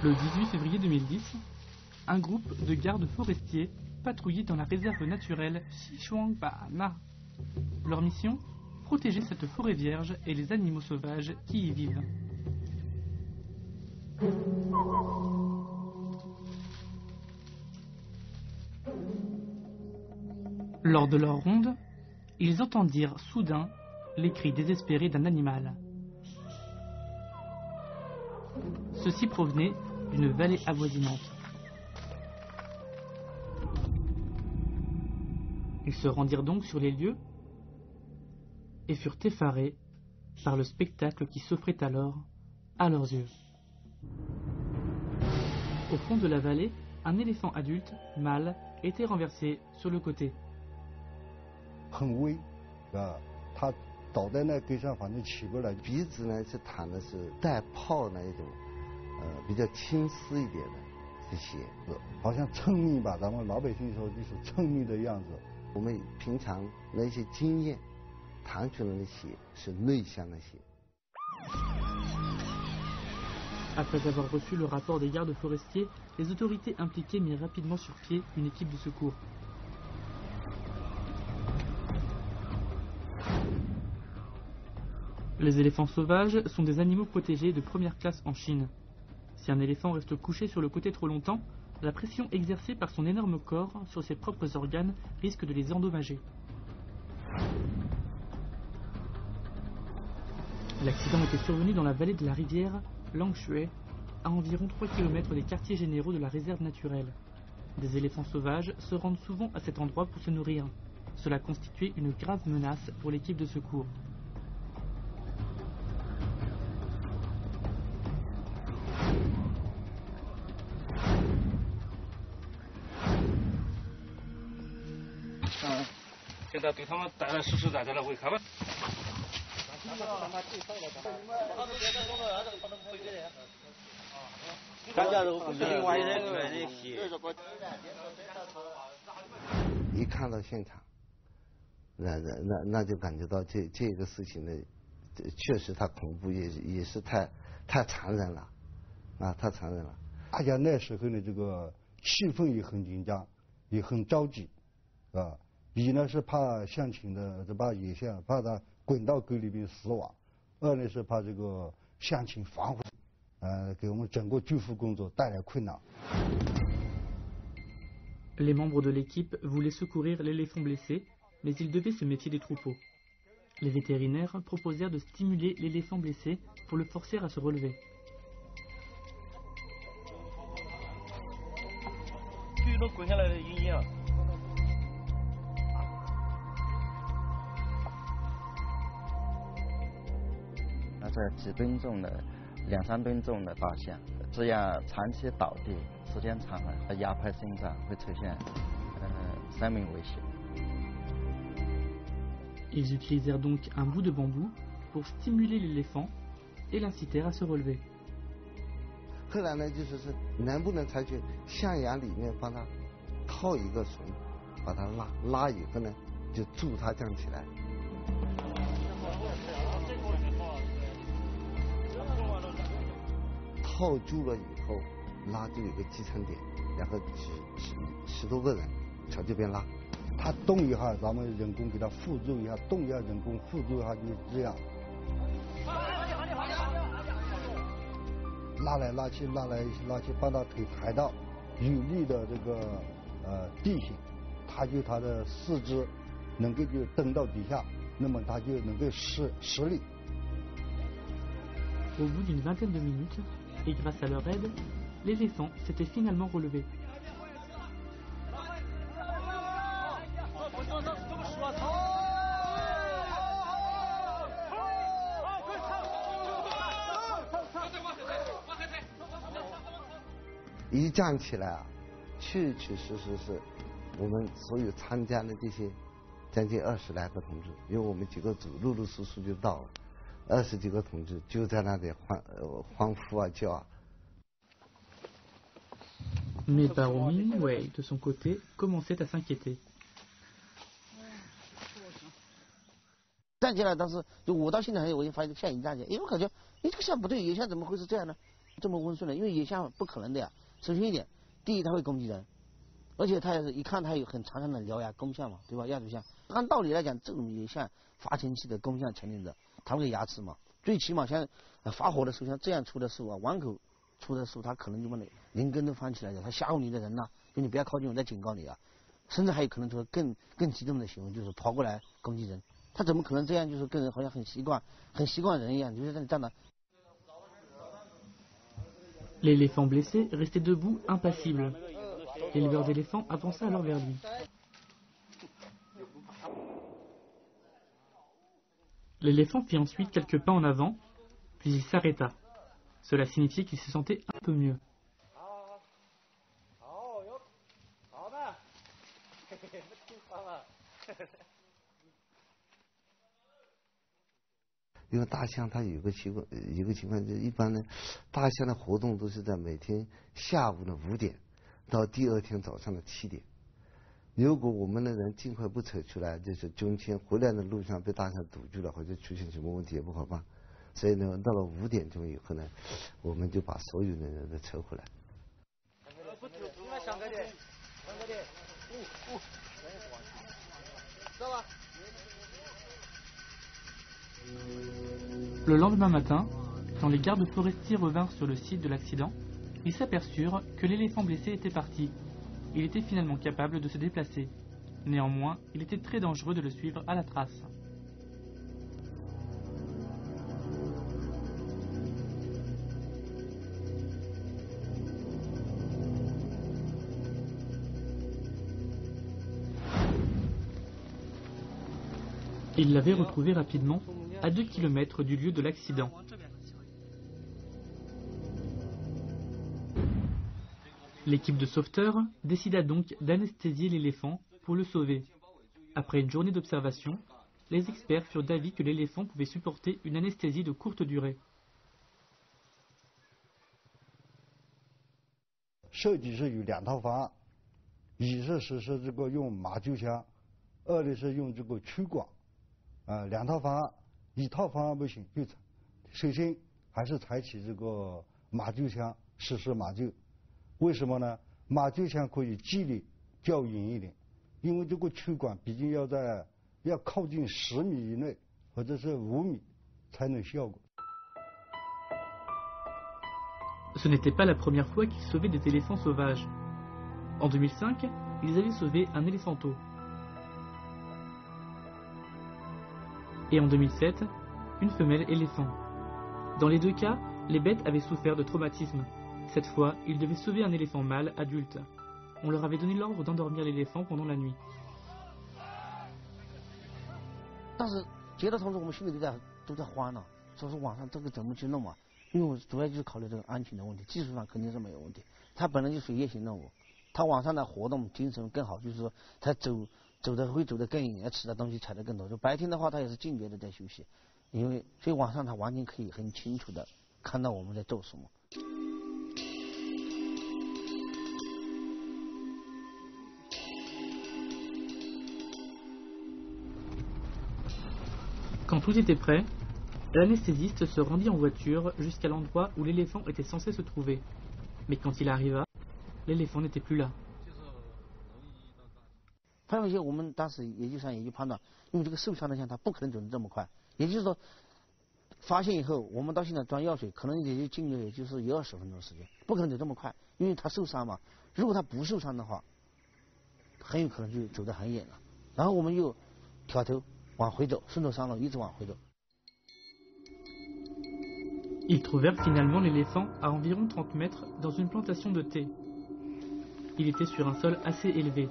Le 18 février 2010, un groupe de gardes forestiers patrouillait dans la réserve naturelle Xishuangbanna. Leur mission, protéger cette forêt vierge et les animaux sauvages qui y vivent. Lors de leur ronde, ils entendirent soudain les cris désespérés d'un animal. Ceux-ci provenaient d'une vallée avoisinante. Ils se rendirent donc sur les lieux et furent effarés par le spectacle qui s'offrait alors à leurs yeux. Au fond de la vallée, un éléphant adulte, mâle, était renversé sur le côté. 很微，它倒在那根上，反正起不来。鼻子呢是弹的是带泡那一种，比较青丝一点的这些，好像蹭蜜吧，咱们老百姓说就是蹭蜜的样子。我们平常那些经验弹出来的血是内香的血。 Après avoir reçu le rapport des gardes forestiers, les autorités impliquées mirent rapidement sur pied une équipe de secours. Les éléphants sauvages sont des animaux protégés de première classe en Chine. Si un éléphant reste couché sur le côté trop longtemps, la pression exercée par son énorme corps sur ses propres organes risque de les endommager. L'accident était survenu dans la vallée de la rivière Langshui, à environ 3 km des quartiers généraux de la réserve naturelle. Des éléphants sauvages se rendent souvent à cet endroit pour se nourrir. Cela constituait une grave menace pour l'équipe de secours.一看到现场，那就感觉到这个事情呢，确实太恐怖，也是太残忍了，啊，太残忍了。大家那时候呢，这个气氛也很紧张，也很着急，啊，一呢是怕向前的这把野象，怕它滚到沟里边死亡；二呢是怕这个向前返回，给我们整个救护工作带来困难。 Les membres de l'équipe voulaient secourir l'éléphant blessé, mais ils devaient se méfier des troupeaux. Les vétérinaires proposèrent de stimuler l'éléphant blessé pour le forcer à se relever. Ils utilisèrent donc un bout de bambou pour stimuler l'éléphant et l'incitèrent à se relever. 后来呢，就是能不能采取象牙里面帮他套一个绳，把他拉以后呢，就助他降起来。套住了以后，拉就有个集成点，然后十多个人朝这边拉。他动一下，咱们人工给他辅助一下；动一下，人工辅助一下，就是这样。拉来拉去，拉来拉去，把他腿抬到有利的这个地形，他的四肢能够就蹬到底下，那么他就能够施力。 Au bout d'une vingtaine de minutes, et grâce à leur aide, l'éléphant s'était finalement relevé. Il 站起来啊，确确实实是我们所有参加的这些将近20来个同志，因为我们几个组陆陆续续就到了。 20几个同志就在那里欢呼啊叫啊。Mais Bao Mingwei, de son côté, commençait à s'inquiéter. 站起来，当时就我到现在还有，我就发现象已经站起来，因为我感觉，这个象不对，野象怎么会是这样呢？这么温顺的，因为野象不可能的呀。首先一点，第一它会攻击人，而且它也是一看它有很长长的獠牙攻向嘛，对吧？亚足象，按道理来讲，这种野象发情期的攻向前面的，它们的牙齿嘛，最起码像发火的时候，像这样粗的树啊，碗口粗的树，它可能就把你连根都翻起来的，它吓唬你的人呐、就你不要靠近，我在警告你啊。甚至还有可能说更激动的行为，就是跑过来攻击人。他怎么可能这样？就是跟人好像很习惯人一样，就是在那站着。L'éléphant blessé restait debout, impassible. L'éleveur d'éléphants avança alors vers lui. L'éléphant fit ensuite quelques pas en avant, puis il s'arrêta. Cela signifiait qu'il se sentait un peu mieux. 因为大象它有个情况，就一般呢，大象的活动都是在每天下午的5点到第二天早上的7点。如果我们的人尽快不扯出来，就是中间回来的路上被大象堵住了，或者出现什么问题也不好办。所以呢，到了5点钟以后呢，我们就把所有的人都扯回来。Le lendemain matin, quand les gardes forestiers revinrent sur le site de l'accident, ils s'aperçurent que l'éléphant blessé était parti. Il était finalement capable de se déplacer. Néanmoins, il était très dangereux de le suivre à la trace. Il l'avait retrouvé rapidement à 2 km du lieu de l'accident. L'équipe de sauveteurs décida donc d'anesthésier l'éléphant pour le sauver. Après une journée d'observation, les experts furent d'avis que l'éléphant pouvait supporter une anesthésie de courte durée. 设计是有2套方案，一是实施这个用马厩枪，二的是用这个驱管，2套方案，一套方案不行，就首先还是采取这个马厩枪实施马厩。为什么呢？马厩枪可以距离较远一点，因为这个驱管毕竟要靠近10米以内，或者是5米才能效果。 Ce n'était pas la première fois qu'ils sauvaient des éléphants sauvages. En 2005, ils avaient sauvé un éléphanteau. Et en 2007, une femelle éléphant. Dans les 2 cas, les bêtes avaient souffert de traumatisme. Cette fois, ils devaient sauver un éléphant mâle adulte. On leur avait donné l'ordre d'endormir l'éléphant pendant la nuit. 当时接到通知，我们心里都在慌呢，说是晚上这个怎么去弄啊？因为我主要就是考虑这个安全的问题，技术上肯定是没有问题。他本来就属于夜行任务，他晚上的活动精神更好，就是说他会走得更远，吃的东西采得更多。就白天的话，他也是静觉的在休息，因为所以晚上他完全可以很清楚的看到我们在做什么。 Quand tout était prêt, l'anesthésiste se rendit en voiture jusqu'à l'endroit où l'éléphant était censé se trouver. Mais quand il arriva, l'éléphant n'était plus là. 潘永杰，我们当时研究上也就判断，因为这个受伤的象它不可能走得这么快，也就是说，发现以后，我们到现在装药水，可能也就进入，也就是20分钟的时间，不可能走这么快，因为它受伤嘛。如果它不受伤的话，很有可能就走得很远了。然后我们又调头往回走，顺着山路一直往回走。 Ils trouvèrent finalement l'éléphant à environ 30 mètres dans une plantation de thé. Il était sur un sol assez élevé.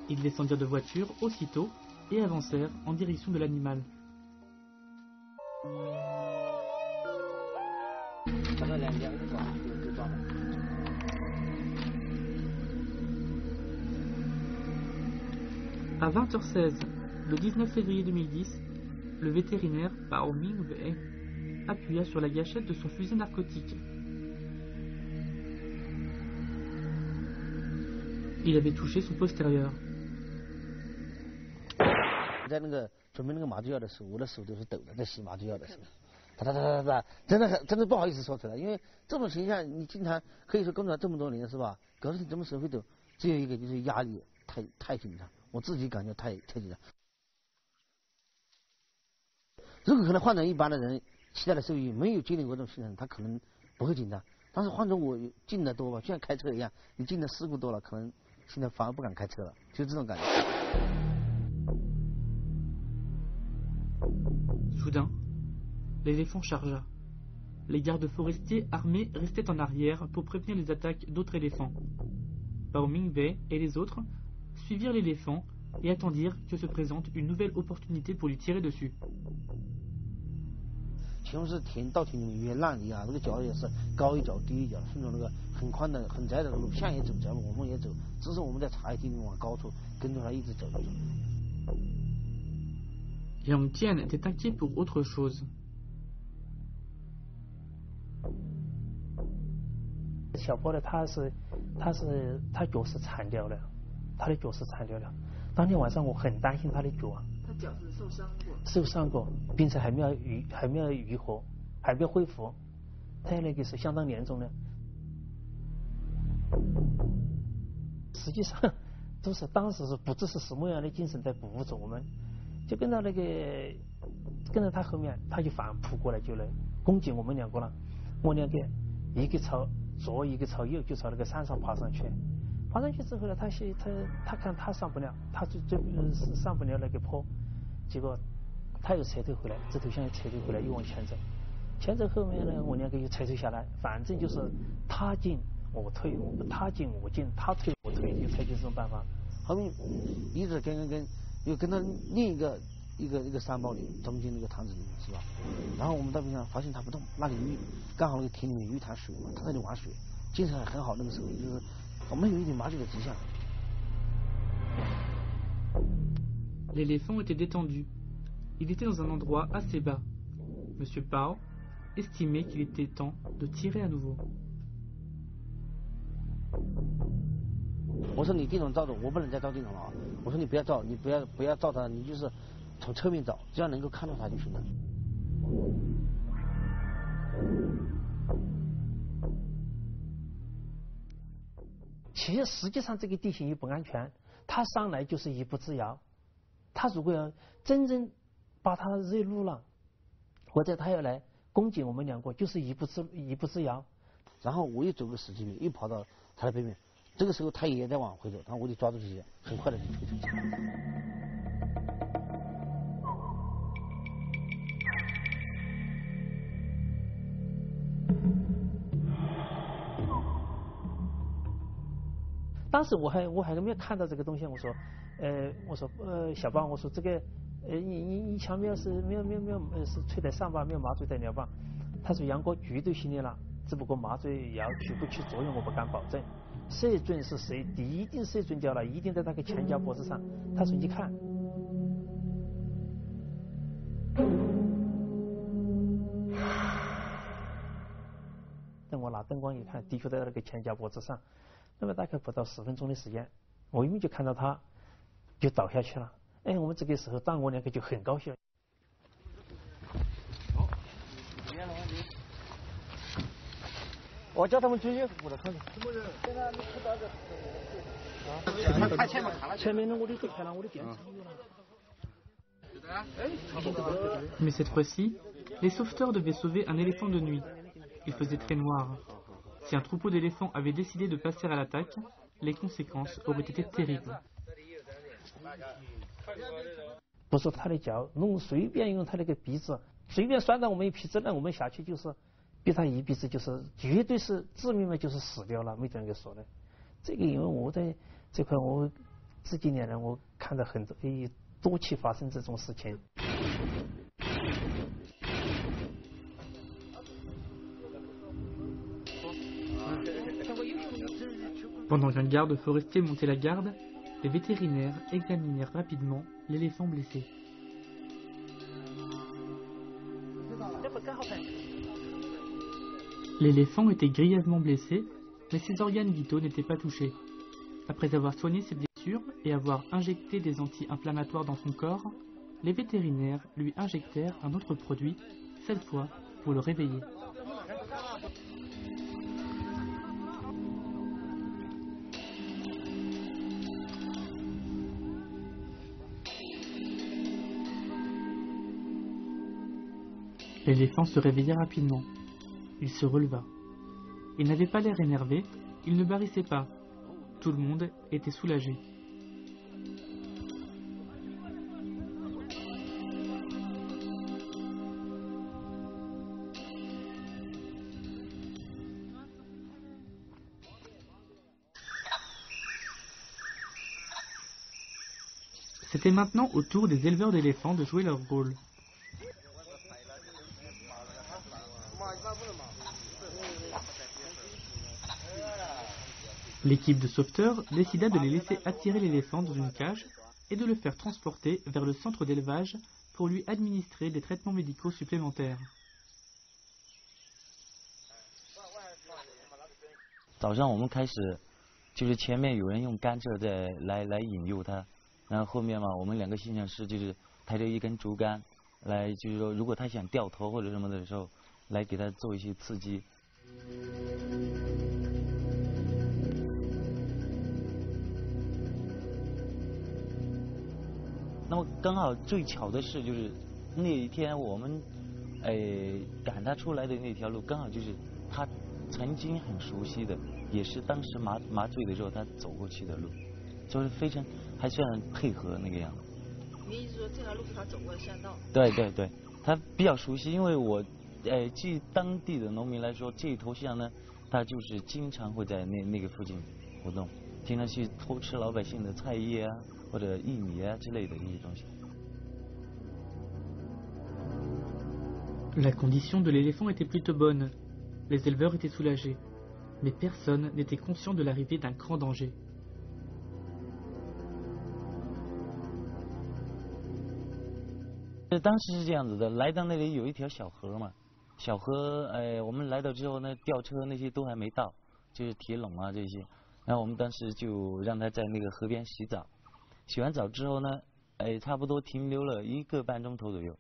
Ils descendirent de voiture aussitôt et avancèrent en direction de l'animal. À 20h16, le 19 février 2010, le vétérinaire Bao Ming-Wei appuya sur la gâchette de son fusil narcotique. Il avait touché son postérieur. 在那个准备那个麻醉药的时候，我的手都是抖的，在吸麻醉药的时候，真的不好意思说出来，因为这种情况你经常可以说工作了这么多年是吧？搞得你整个社会都只有一个就是压力太紧张，我自己感觉太紧张。如果可能换成一般的人，其他的受益没有经历过这种事情，他可能不会紧张。但是换成我进的多吧，就像开车一样，你进的事故多了，可能现在反而不敢开车了，就这种感觉。Soudain, l'éléphant chargea. Les gardes forestiers armés restaient en arrière pour prévenir les attaques d'autres éléphants. Bao Mingwei et les autres suivirent l'éléphant et attendirent que se présente une nouvelle opportunité pour lui tirer dessus. 全部是稻田里面越烂泥啊，那个脚也是高一脚低一脚，顺着那个很宽的很窄的路，象也走，咱们我们也走，只是我们在茶叶地里往高处跟着它一直走。Yang Tian était inquiet pour autre chose. 小波呢，他脚是残掉了，他的脚是残掉了。当天晚上我很担心他的脚啊。他脚是受伤过，并且还没有愈合，还没有恢复，他那个是相当严重的。实际上都是当时是不知是什么样的精神在鼓舞着我们，就跟着他后面，他就反扑过来就来攻击我们两个了。我两个一个朝左一个朝右，就朝那个山上爬上去。爬上去之后呢，他看他上不了，他上不了那个坡，结果他又撤退回来，这头象又撤退回来，又往前走。前走后面呢，我两个又撤退下来，反正就是他进我退，他进我进，他退我退，就采取这种办法。后面一直又跟到另一个山包里中间那个塘子里面是吧？然后我们到边上发现他不动，那里刚好那个田里面有一潭水嘛，他在那里玩水，精神还很好。那个时候就是我们有一点麻醉的迹象。L'éléphant était détendu. Il était dans un endroit assez bas. Monsieur Bao estimait qu'il était temps de tirer à nouveau. 我说你地筒照着，我不能再照地筒了啊！我说你不要照，你不要照它，你就是从侧面照，只要能够看到它就行了。其实实际上这个地形也不安全，他上来就是一步之遥。他如果要真正把他惹怒了，或者他要来攻击我们两个，就是一步之遥。然后我又走个10几米，又跑到他的背面，这个时候他也在往回走，然后我就抓住这些，很快的就推出去。当时我还没有看到这个东西，我说小包，我说这个你枪没有是吹在上吧，没有麻醉在了吧？他说杨哥绝对信任了，只不过麻醉药起不起作用我不敢保证，射准是谁一定射准掉了，一定在那个前脚脖子上。他说你看。等我拿灯光一看，的确在那个前脚脖子上。那么大概不到10分钟的时间，我一眼就看到他就倒下去了。哎，我们这个时候当我两个就很高兴。我叫他们追我的看着。前面的我的都开了，我的电池有了。Mais cette fois-ci, les sauveteurs devaient sauver un éléphant de nuit. Il faisait très noir. Si un troupeau d'éléphants avait décidé de passer à l'attaque, les conséquences auraient été terribles. 不是他的脚，随便用他那个鼻子，随便拴到我们一匹子，那我们下去就是逼他一鼻子，就是绝对是致命的，就是死掉了，没这样给说的。这个因为我在这块，我这几年来我看到很多起发生这种事情。Pendant qu'un garde forestier montait la garde, les vétérinaires examinèrent rapidement l'éléphant blessé. L'éléphant était grièvement blessé, mais ses organes vitaux n'étaient pas touchés. Après avoir soigné ses blessures et avoir injecté des anti-inflammatoires dans son corps, les vétérinaires lui injectèrent un autre produit, cette fois pour le réveiller. L'éléphant se réveilla rapidement. Il se releva. Il n'avait pas l'air énervé, il ne barrissait pas. Tout le monde était soulagé. C'était maintenant au tour des éleveurs d'éléphants de jouer leur rôle. L'équipe de sauveteurs décida de les laisser attirer l'éléphant dans une cage et de le faire transporter vers le centre d'élevage pour lui administrer des traitements médicaux supplémentaires. 早上我们开始，就是前面有人用甘蔗来引诱他，然后后面嘛，我们2个驯养师就是抬着一根竹竿，来就是说，如果他想掉头或者什么的时候，来给他做一些刺激。 那么刚好最巧的是，就是那一天我们赶他出来的那条路，刚好就是他曾经很熟悉的，也是当时麻醉的时候他走过去的路，就是非常还算配合那个样子。你意思说这条路是他走过的县道？对对对，他比较熟悉，因为我据当地的农民来说，这一头象呢，他就是经常会在那个附近活动，经常去偷吃老百姓的菜叶啊。 或者薏米啊之类的一些东西。 La condition de l'éléphant était plutôt bonne. Les éleveurs étaient soulagés. Mais personne n'était conscient de l'arrivée d'un grand danger. 当时是这样子的，来到那里有一条小河嘛，小河我们来到之后呢，吊车那些都还没到，就是铁笼啊这些，然后我们当时就让他在那个河边洗澡。 洗完澡之后呢，差不多停留了1个半钟头左右，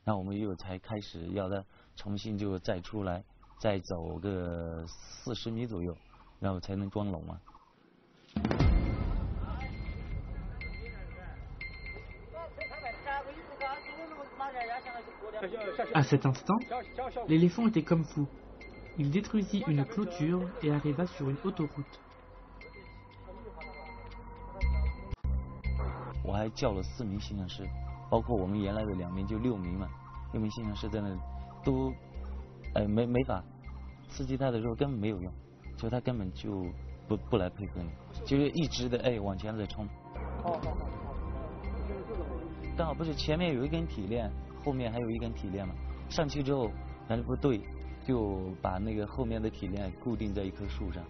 然后我们又才开始要他重新就再出来，再走个40米左右，然后才能装笼嘛。À cet instant, l'éléphant était comme fou. Il détruisit une clôture et arriva sur une autoroute. 我还叫了4名驯养师，包括我们原来的2名，就6名嘛，6名驯养师在那里都，没法刺激他的时候根本没有用，就他根本就不来配合你，就是一直的往前在冲。刚好不是前面有一根铁链，后面还有一根铁链嘛，上去之后反正不对，就把那个后面的铁链固定在一棵树上。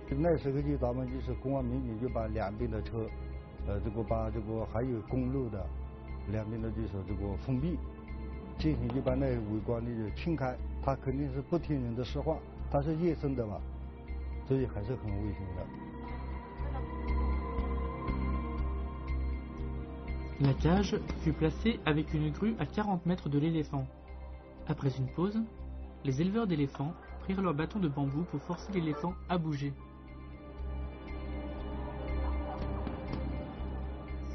那时候就咱们就是公安民警就把2边的车。 把还有公路的2边的就是封闭，进行就把那围观的就清开，他肯定是不听人的实话，他是野生的嘛，所以还是很危险的。 La cage fut placée avec une grue à 40 mètres de l'éléphant. Après une pause, les éleveurs d'éléphants prirent leur bâton de bambou pour forcer l'éléphant à bouger.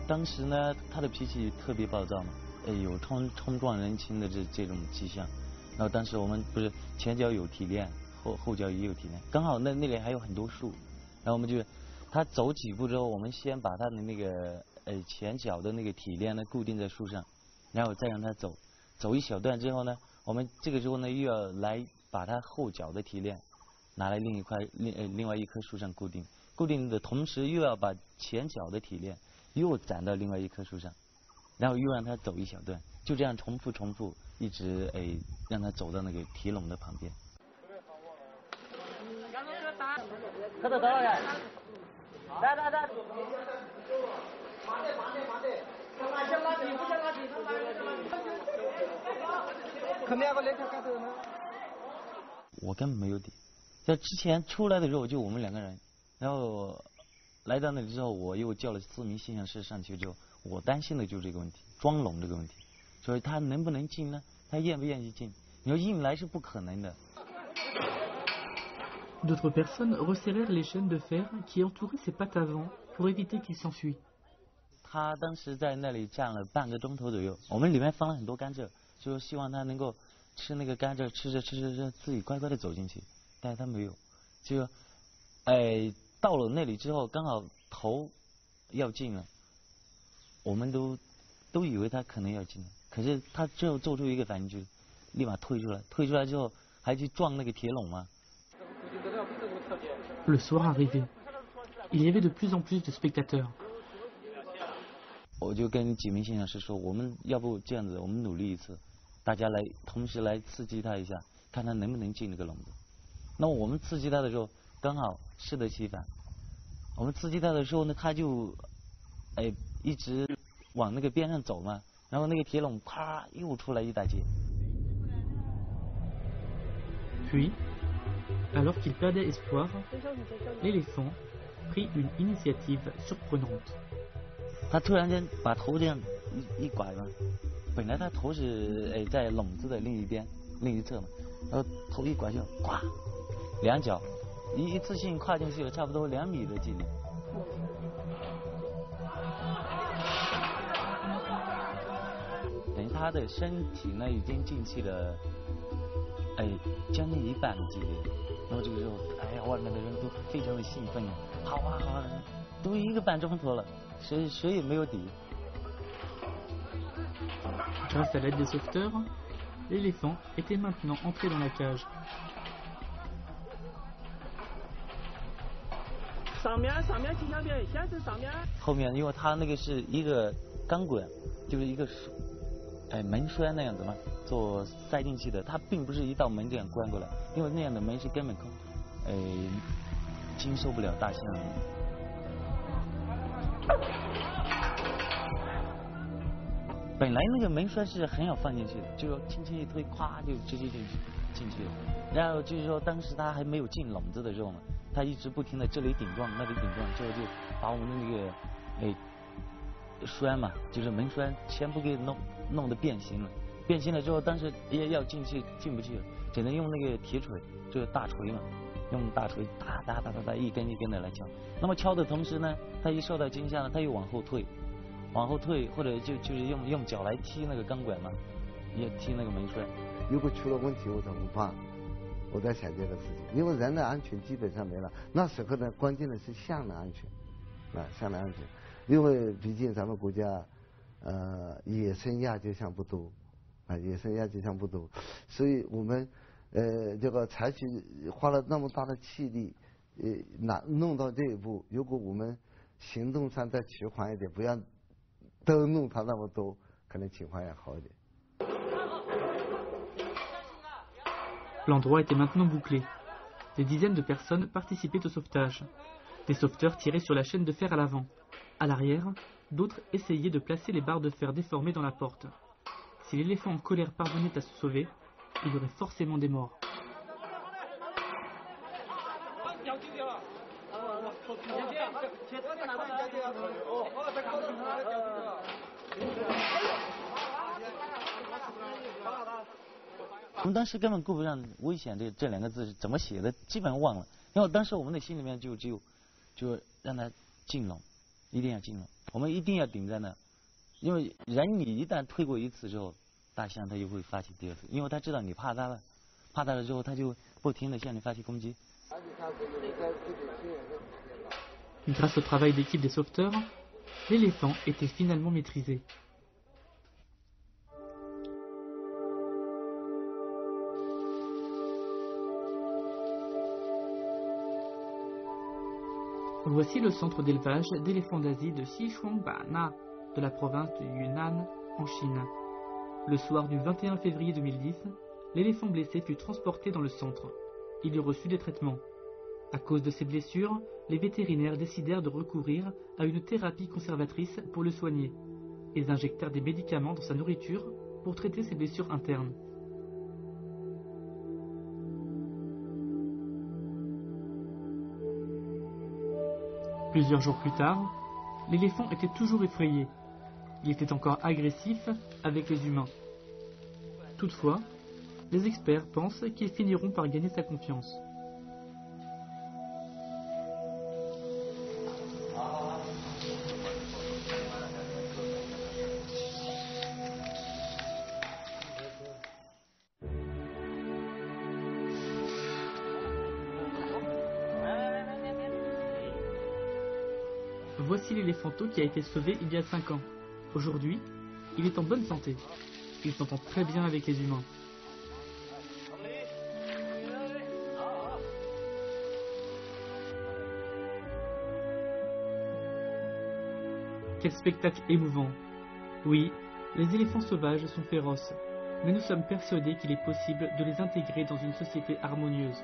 当时呢，他的脾气特别暴躁嘛，有冲撞人群的这种迹象。然后当时我们不是前脚有提炼，后脚也有提炼，刚好那里还有很多树，然后我们就他走几步之后，我们先把他的那个前脚的那个提炼呢固定在树上，然后再让他走一小段之后呢，我们这个时候呢又要来把他后脚的提炼拿来另外一棵树上固定的同时又要把前脚的提炼。 又攒到另外一棵树上，然后又让他走一小段，就这样重复，一直让他走到那个铁笼的旁边。快点走了来，我根本没有底，在之前出来的时候就我们2个人，然后。 来到那里之后，我又叫了4名驯养师上去之后，我担心的就是这个问题，装笼这个问题，所以他能不能进呢？他愿不愿意进？你要硬来是不可能的。 D'autres personnes resserrèrent les chaînes de fer qui entouraient ses pattes avant pour éviter qu'il s'enfuit. 他当时在那里站了半个钟头左右，我们里面放了很多甘蔗，就希望他能够吃那个甘蔗，吃着自己乖乖的走进去，但是他没有，就到了那里之后，刚好头要进了，我们都以为他可能要进了，可是他最后做出一个反应，就立马退出来，退出来之后还去撞那个铁笼嘛。 Le soir arrivait. Il y avait de plus en plus de spectateurs. 我就跟几名信仰师说，我们要不这样子，我们努力一次，大家来同时来刺激他一下，看他能不能进那个笼子。那么我们刺激他的时候，刚好适得其反。我们刺激他的时候呢，他就一直往那个边上走嘛，然后那个铁笼啪又出来一大截。 Puis, alors qu'il perdait espoir, l'éléphant prit une initiative surprenante. 他突然间把头这样一拐嘛，本来他头是在笼子的另一侧嘛，然后头一拐就咵，两脚一次性跨进去了差不多2米的距离。等于他的身体呢已经进去了，将近一半的距离。然后这个时候，外面的人都非常的兴奋呀，好啊，都1个半钟头了。 谁也没有底。 Grâce à l'aide des sauveteurs, l'éléphant était maintenant entré dans la cage. 上面气象点，先是上面。后面因为它那个是一个钢管，就是一个门栓那样子嘛，做塞进去的，它并不是一道门这样关过来，因为那样的门是根本经受不了大象。 本来那个门栓是很好放进去的，就轻轻一推，咵就直接就进去了。然后就是说，当时他还没有进笼子的时候嘛，他一直不停的这里顶撞那里顶撞，最后就把我们的那个栓嘛，就是门栓全部给弄得变形了。变形了之后，当时也要进去进不去了，只能用那个铁锤，就是大锤嘛，用大锤打一根一根的来敲。那么敲的同时呢，他一受到惊吓呢，他又往后退。 往后退，或者就是用脚来踢那个钢管嘛，也踢那个门栓。如果出了问题，我怎么办？我在想这个事情，因为人的安全基本上没了。那时候呢，关键的是象的安全，象的安全，因为毕竟咱们国家，野生亚洲象不多，野生亚洲象不多，所以我们这个采取花了那么大的气力，弄到这一步，如果我们行动上再迟缓一点，不要。 都弄它那么多，可能情况也好一点。 L'endroit était maintenant bouclé. Des dizaines de personnes participaient au sauvetage. Des sauveteurs tiraient sur la chaîne de fer à l'avant. À l'arrière, d'autres essayaient de placer les barres de fer déformées dans la porte. Si l'éléphant en colère parvenait à se sauver, il y aurait forcément des morts. « 我们当时根本顾不上危险这2个字是怎么写的，基本上忘了。因为当时我们的心里面就让他进笼，一定要进笼，我们一定要顶在那，因为人你一旦推过一次之后，大象它就会发起第2次，因为它知道你怕它了，怕它了之后，它就不停的向你发起攻击。 Grâce au travail d'équipe des sauveteurs, l'éléphant était finalement maîtrisé. Voici le centre d'élevage d'éléphants d'Asie de Xishuangbanna, de la province du Yunnan, en Chine. Le soir du 21 février 2010, l'éléphant blessé fut transporté dans le centre. Il y reçut des traitements. À cause de ses blessures, les vétérinaires décidèrent de recourir à une thérapie conservatrice pour le soigner. Ils injectèrent des médicaments dans sa nourriture pour traiter ses blessures internes. Plusieurs jours plus tard, l'éléphant était toujours effrayé. Il était encore agressif avec les humains. Toutefois, les experts pensent qu'ils finiront par gagner sa confiance. Voici l'éléphanteau qui a été sauvé il y a 5 ans. Aujourd'hui, il est en bonne santé. Il s'entend très bien avec les humains. Quel spectacle émouvant! Oui, les éléphants sauvages sont féroces, mais nous sommes persuadés qu'il est possible de les intégrer dans une société harmonieuse.